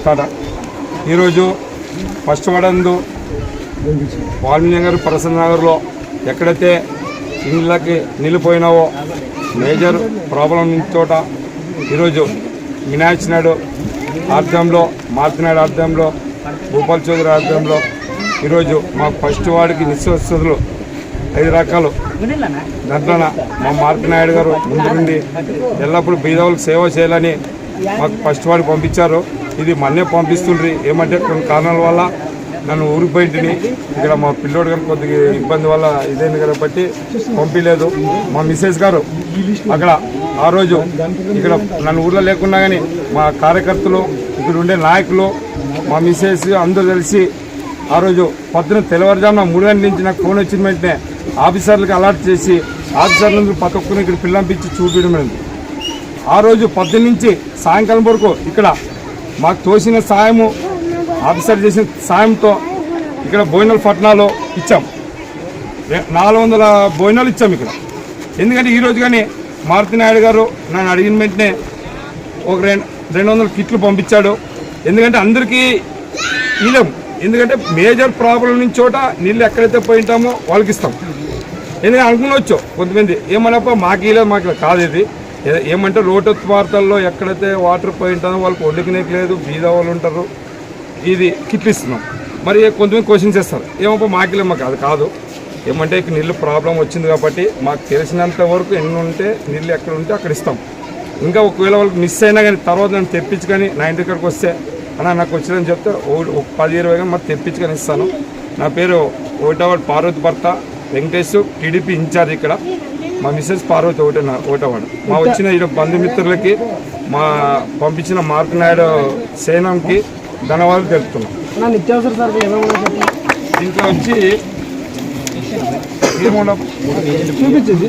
టాటా ఈరోజు ఫస్ట్ వాడందు వాల్మీకి నగర్ ప్రసన్న నగర్లో ఎక్కడైతే ఇళ్ళకి నిలిపోయినావో మేజర్ ప్రాబ్లం చోట ఈరోజు వినాయక్ నాయుడు ఆధ్వర్యంలో మార్తినాయుడు ఆధ్వర్యంలో భూపాల్ చౌదరి ఆధ్వర్యంలో ఈరోజు మా ఫస్ట్ వాడికి నిశ్వస్తులు 5 రకాలు దాంట్లో మా మార్తినాయుడు గారు ముందు నుండి ఎల్లప్పుడూ బీదవులకు సేవ చేయాలని మాకు ఫస్ట్ వాడికి పంపించారు. ఇది మన్నే పంపిస్తుండ్రి. ఏమంటే కొన్ని కారణాల వల్ల నన్ను ఊరిపోయింటిని. ఇక్కడ మా పిల్లోడు గారు కొద్దిగా ఇబ్బంది వల్ల ఇదైంది కాబట్టి పంపించలేదు. మా మిస్సెస్ గారు అక్కడ ఆ రోజు ఇక్కడ నన్ను ఊర్లో లేకున్నా కానీ మా కార్యకర్తలు ఇక్కడ ఉండే నాయకులు మా మిస్సెస్ అందరూ కలిసి ఆ రోజు పొద్దున తెల్లవారుజామున 3 గంటల నుంచి నాకు ఫోన్ వచ్చిన వెంటనే ఆఫీసర్లకు అలర్ట్ చేసి ఆఫీసర్లను ప్రతి ఒక్కరిని ఇక్కడ పిల్లంపించి చూపించడం. ఆ రోజు పొద్దున్న నుంచి సాయంకాలం వరకు ఇక్కడ మాకు తోసిన సాయము ఆఫీసర్ చేసిన సాయంతో ఇక్కడ భోజనాలు పట్టణాలు ఇచ్చాం. 400 భోజనాలు ఇచ్చాం ఇక్కడ. ఎందుకంటే ఈరోజు కానీ మార్తినాయుడు గారు నన్ను అడిగిన వెంటనే ఒక 200 కిట్లు పంపించాడు. ఎందుకంటే అందరికీ ఇలేం. ఎందుకంటే మేజర్ ప్రాబ్లం నుంచి చోట నీళ్ళు ఎక్కడైతే పోయింటామో వాళ్ళకి ఇస్తాం. ఎందుకంటే అనుకునవచ్చు కొంతమంది ఏమన్నప్ప మాకు ఇలా మాకు కాదు. ఇది ఏమంటే లోటత్ వార్తల్లో ఎక్కడైతే వాటర్ పోయింటామో వాళ్ళకి వండుకునేకి లేదు, బీద వాళ్ళు ఉంటారు. ఇది కిట్లు ఇస్తున్నాం. మరి కొంతమంది క్వశ్చన్స్ చేస్తారు ఏమప్ప మాకు మాకు అది కాదు. ఏమంటే ఇక్కడ నీళ్ళు ప్రాబ్లం వచ్చింది కాబట్టి మాకు తెలిసినంత వరకు ఎన్ని ఉంటే నీళ్ళు ఎక్కడ ఉంటే అక్కడ ఇస్తాం. ఇంకా ఒకవేళ వాళ్ళకి మిస్ అయినా కానీ తర్వాత నేను తెప్పించి కానీ నా ఇంటి దగ్గరకు వస్తే అన్న నాకు వచ్చిందని చెప్తే 10-20 కానీ మరి తెప్పించుకొని ఇస్తాను. నా పేరు 1వ వార్డు పార్వతి భర్త వెంకటేష్, టీడీపీ ఇన్ఛార్జ్ ఇక్కడ. మా మిస్సెస్ పార్వతి 1వ వార్డు. మా వచ్చిన ఈ బంధుమిత్రులకి మా పంపించిన మార్తినాయుడు సేనంకి ధన్యవాదాలు తెలుపుతున్నాం. నిత్యావసర సరుకులు దీంట్లో వచ్చి ఏమన్నా చూపించింది.